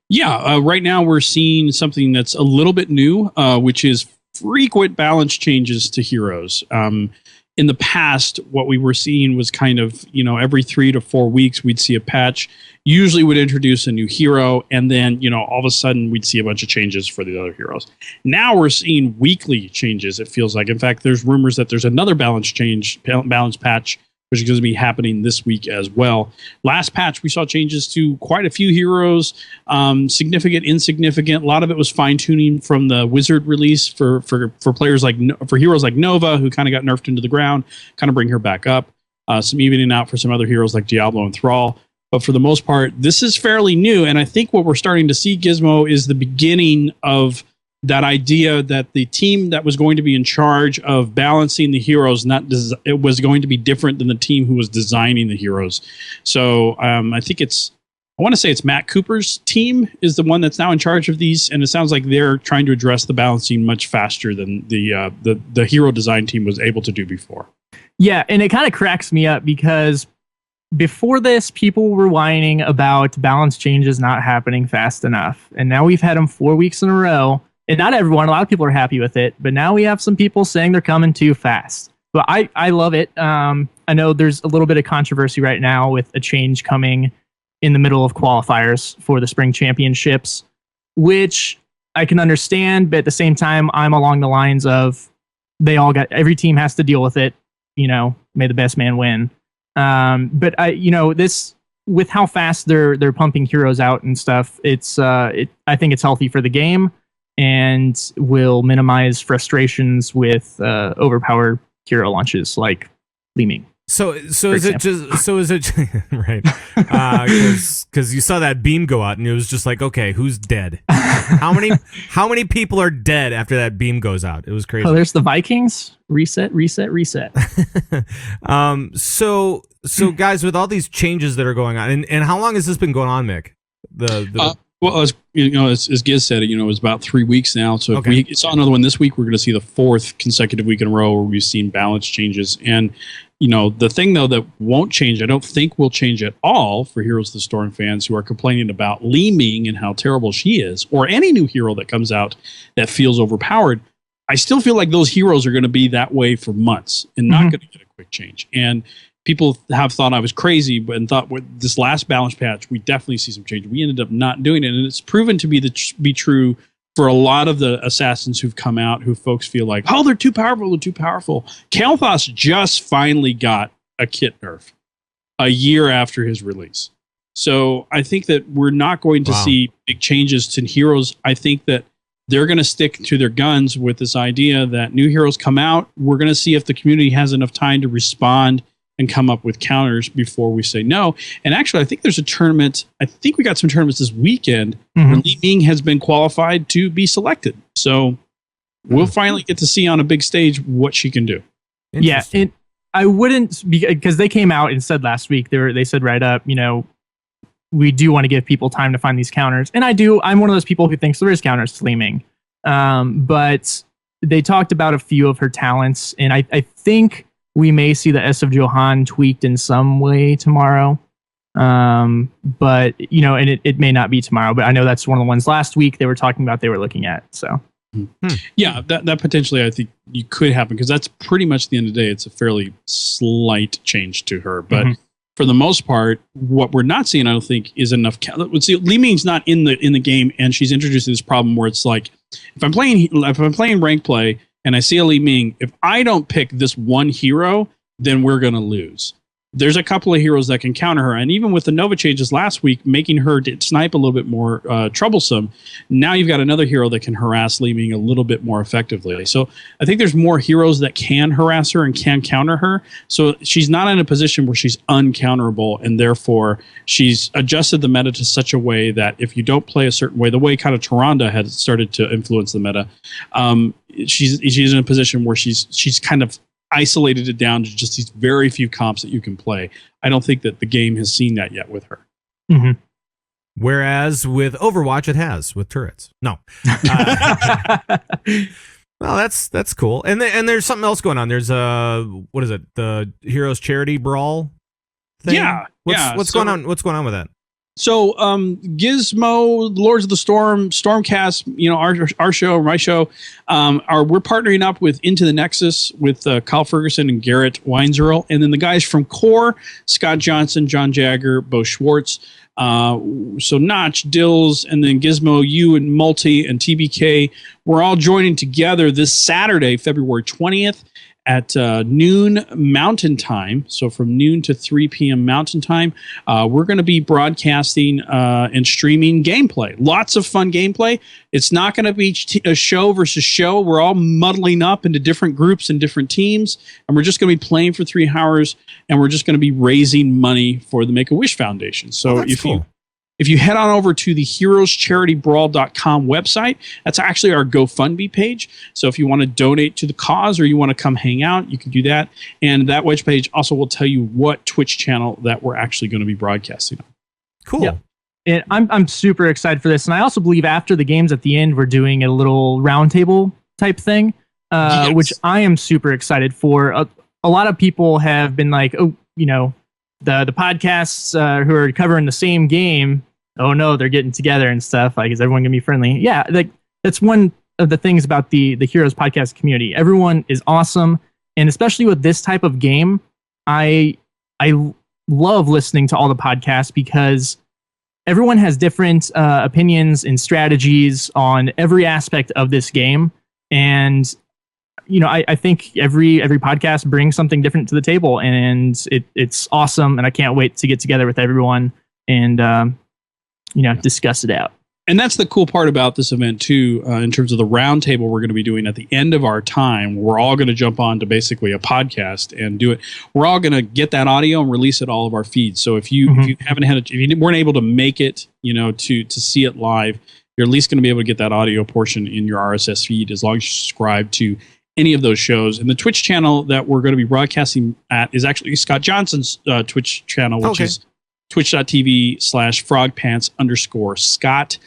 Yeah, right now we're seeing something that's a little bit new, which is frequent balance changes to Heroes. In the past, what we were seeing was kind of, every 3 to 4 weeks, we'd see a patch, usually would introduce a new hero, and then, all of a sudden, we'd see a bunch of changes for the other heroes. Now we're seeing weekly changes, it feels like. In fact, there's rumors that there's another balance patch, which is going to be happening this week as well. Last patch, we saw changes to quite a few heroes, significant, insignificant. A lot of it was fine-tuning from the Wizard release for players for heroes like Nova, who kind of got nerfed into the ground, kind of bring her back up. some evening out for some other heroes like Diablo and Thrall. But for the most part, this is fairly new. And I think what we're starting to see, Gizmo, is the beginning of that idea that the team that was going to be in charge of balancing the heroes, it was going to be different than the team who was designing the heroes. So I think I want to say it's Matt Cooper's team is the one that's now in charge of these, and it sounds like they're trying to address the balancing much faster than the hero design team was able to do before. Yeah, and it kind of cracks me up because before this, people were whining about balance changes not happening fast enough, and now we've had them 4 weeks in a row, and not everyone, a lot of people are happy with it, but now we have some people saying they're coming too fast. But I love it. I know there's a little bit of controversy right now with a change coming in the middle of qualifiers for the spring championships, which I can understand, but at the same time, I'm along the lines of every team has to deal with it. May the best man win. But this, with how fast they're pumping heroes out and stuff, I think it's healthy for the game and will minimize frustrations with overpowered hero launches like Li Ming. So is it right? Because you saw that beam go out and it was just like, okay, who's dead? How many people are dead after that beam goes out? It was crazy. Oh, there's the Vikings. Reset. So guys, with all these changes that are going on, and how long has this been going on, Mick? Well, as Giz said, it was about 3 weeks now. So if Okay. we saw another one this week, we're going to see the fourth consecutive week in a row where we've seen balance changes. And the thing though that won't change, I don't think will change at all for Heroes of the Storm fans who are complaining about Li Ming and how terrible she is, or any new hero that comes out that feels overpowered. I still feel like those heroes are going to be that way for months and not going to get a quick change. And people have thought I was crazy, but thought with this last balance patch, we definitely see some change. We ended up not doing it, and it's proven to be true for a lot of the assassins who've come out, who folks feel like, oh, they're too powerful. Kael'thas just finally got a kit nerf a year after his release. So I think that we're not going to see big changes to heroes. I think that they're going to stick to their guns with this idea that new heroes come out. We're going to see if the community has enough time to respond and come up with counters before we say no. And actually, I think there's a tournament. I think we got some tournaments this weekend where Li Ming has been qualified to be selected. So we'll finally get to see on a big stage what she can do. Yeah, and I wouldn't, because they came out and said last week, they said right up, we do want to give people time to find these counters. And I do. I'm one of those people who thinks there is counters to Li Ming. But they talked about a few of her talents, and I think we may see the S of Johan tweaked in some way tomorrow. But, and it may not be tomorrow, but I know that's one of the ones last week they were talking about they were looking at. So, yeah, that potentially I think you could happen, because that's pretty much the end of the day. It's a fairly slight change to her. But for the most part, what we're not seeing, I don't think, is enough. Let's see, Li Ming's not in the game, and she's introducing this problem where it's like, if I'm playing rank play, and I see a Li Ming, if I don't pick this one hero, then we're going to lose. There's a couple of heroes that can counter her. And even with the Nova changes last week, making her snipe a little bit more troublesome, now you've got another hero that can harass Li Ming a little bit more effectively. So I think there's more heroes that can harass her and can counter her. So she's not in a position where she's uncounterable, and therefore she's adjusted the meta to such a way that if you don't play a certain way, the way kind of Tyrande had started to influence the meta, she's in a position where she's kind of isolated it down to just these very few comps that you can play. I don't think that the game has seen that yet with her. Whereas with Overwatch, it has with turrets. No. Well, that's cool. And there's something else going on. There's what is it? The Heroes Charity Brawl thing? Yeah. What's going on? What's going on with that? So Gizmo, Lords of the Storm, Stormcast, our show, my show, we're partnering up with Into the Nexus with Kyle Ferguson and Garrett Weinzerl, and then the guys from Core, Scott Johnson, John Jagger, Bo Schwartz, so Notch, Dills, and then Gizmo, you and Multi and TBK. We're all joining together this Saturday, February 20th, at noon Mountain Time. So from noon to 3 p.m. Mountain Time, we're going to be broadcasting and streaming gameplay. Lots of fun gameplay. It's not going to be a show versus show. We're all muddling up into different groups and different teams, and we're just going to be playing for 3 hours, and we're just going to be raising money for the Make-A-Wish Foundation. So if you head on over to the heroescharitybrawl.com website, that's actually our GoFundMe page. So if you want to donate to the cause or you want to come hang out, you can do that. And that web page also will tell you what Twitch channel that we're actually going to be broadcasting on. Cool. Yeah. And I'm super excited for this. And I also believe after the games at the end, we're doing a little roundtable type thing, Yes. which I am super excited for. A lot of people have been like, oh, you know, the podcasts who are covering the same game, oh no, they're getting together and stuff. Like, is everyone gonna be friendly? Yeah, like that's one of the things about the Heroes podcast community. Everyone is awesome, and especially with this type of game, I love listening to all the podcasts because everyone has different opinions and strategies on every aspect of this game, and you know, I think every podcast brings something different to the table, and it's awesome, and I can't wait to get together with everyone and discuss it out. And that's the cool part about this event, too, in terms of the roundtable we're going to be doing at the end of our time. We're all going to jump on to basically a podcast and do it. We're all going to get that audio and release it all of our feeds. So if you if you weren't able to make it, to see it live, you're at least going to be able to get that audio portion in your RSS feed as long as you subscribe to any of those shows. And the Twitch channel that we're going to be broadcasting at is actually Scott Johnson's Twitch channel, which is twitch.tv/frogpants_Scott.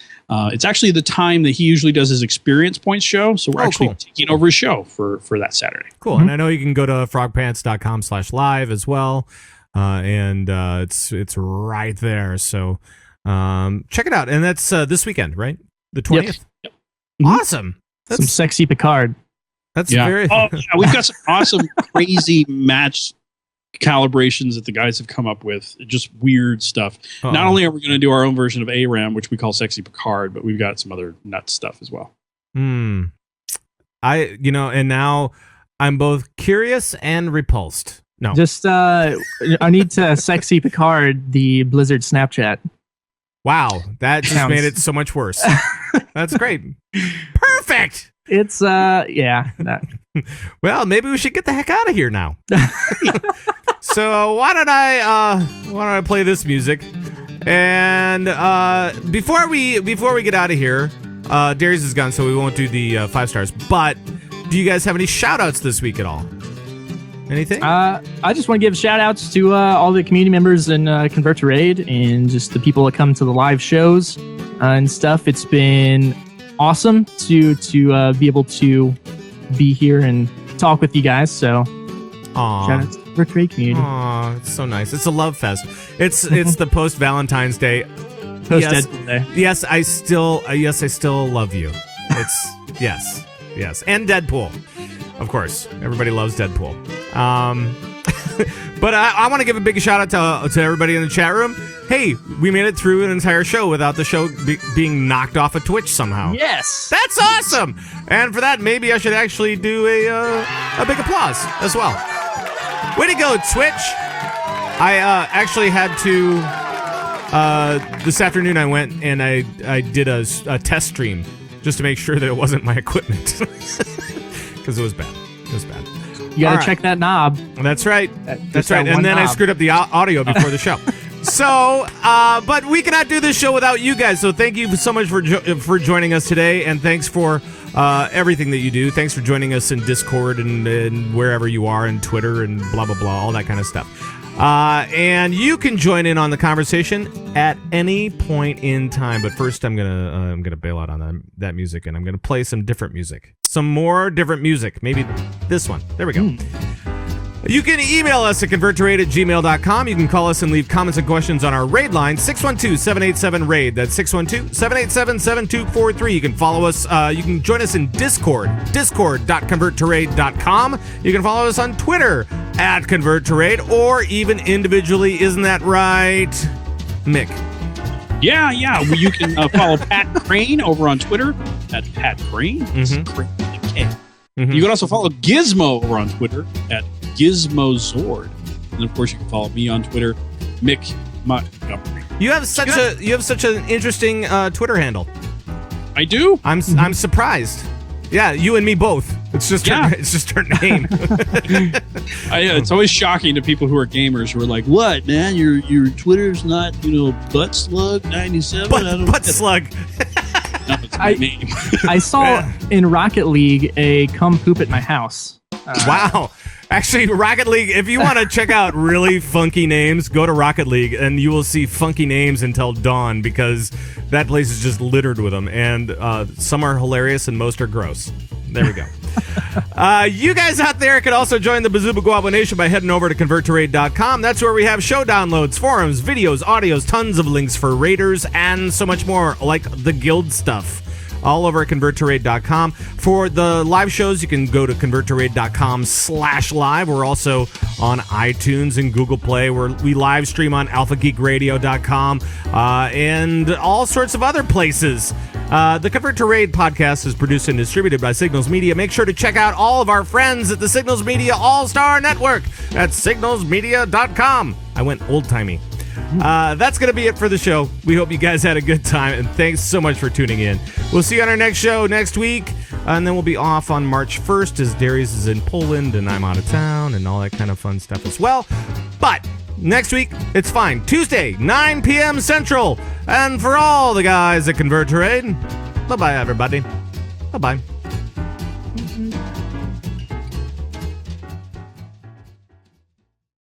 It's actually the time that he usually does his experience points show. So we're actually taking over his show for that Saturday. Cool. And I know you can go to frogpants.com/live as well. And it's right there. So check it out. And that's this weekend, right? The 20th? Yep. Awesome. That's some sexy Picard. That's very... we've got some awesome, crazy match calibrations that the guys have come up with. Just weird stuff. Uh-oh. Not only are we going to do our own version of ARAM, which we call Sexy Picard, but we've got some other nuts stuff as well. And now I'm both curious and repulsed. No. Just I need to Sexy Picard the Blizzard Snapchat. Wow, that just made it so much worse. That's great. Perfect. It's yeah. Well, maybe we should get the heck out of here now. So why don't I play this music? And before we get out of here, Darius is gone, so we won't do the 5 stars. But do you guys have any shout outs this week at all? Anything? I just want to give shout outs to all the community members in Convert to Raid and just the people that come to the live shows and stuff. It's been awesome to be able to be here and talk with you guys. So shout out to the Convert to Raid community. Aw, it's so nice. It's a love fest. It's the post Valentine's Day. Deadpool Day. Yes, I still love you. It's yes, and Deadpool. Of course, everybody loves Deadpool. But I want to give a big shout out to everybody in the chat room. Hey, we made it through an entire show without the show being knocked off of Twitch somehow. Yes, that's awesome. And for that, maybe I should actually do a big applause as well. Way to go, Twitch! I actually had to. This afternoon, I went and I did a test stream just to make sure that it wasn't my equipment. Because it was bad. You gotta check that knob. That's right. That's right. And then I screwed up the audio before the show. So, but we cannot do this show without you guys. So thank you so much for joining us today, and thanks for everything that you do. Thanks for joining us in Discord and wherever you are, and Twitter and blah blah blah, all that kind of stuff. And you can join in on the conversation at any point in time. But first, I'm gonna bail out on that music, and I'm gonna play some different music, some more different music. Maybe this one. There we go. You can email us at converttoraid@gmail.com. You can call us and leave comments and questions on our raid line, 612-787-RAID. That's 612-787-7243. You can follow us. You can join us in Discord, discord.converttoraid.com. You can follow us on Twitter @converttoraid, or even individually. Isn't that right, Mick? Yeah. Well, you can follow Pat Crane over on Twitter at Pat Crane. Mm-hmm. Crane with a K. Mhm. You can also follow Gizmo over on Twitter at GizmoZord. And of course, you can follow me on Twitter, Mick Montgomery. You have such an interesting Twitter handle. I do? I'm surprised. Yeah, you and me both. It's just her name. It's always shocking to people who are gamers who are like, "What, man? Your Twitter's not, butt slug 97." Butt slug. No, it's my name. I saw in Rocket League a come poop at my house. Wow. Actually, Rocket League, if you want to check out really funky names, go to Rocket League and you will see funky names until dawn because that place is just littered with them. And some are hilarious and most are gross. There we go. You guys out there can also join the Bazooba Guabo Nation by heading over to converttoraid.com. That's where we have show downloads, forums, videos, audios, tons of links for raiders, and so much more, like the guild stuff. All over at converttoraid.com. For the live shows, you can go to converttoraid.com/live. We're also on iTunes and Google Play, where we live stream on alphageekradio.com and all sorts of other places. The Convert to Raid podcast is produced and distributed by Signals Media. Make sure to check out all of our friends at the Signals Media All-Star Network at signalsmedia.com. I went old-timey. That's going to be it for the show. We hope you guys had a good time, and thanks so much for tuning in. We'll see you on our next show next week, and then we'll be off on March 1st as Darius is in Poland and I'm out of town and all that kind of fun stuff as well. But next week, it's fine. Tuesday, 9 p.m. Central. And for all the guys that Convert to Raid, bye-bye, everybody. Bye-bye.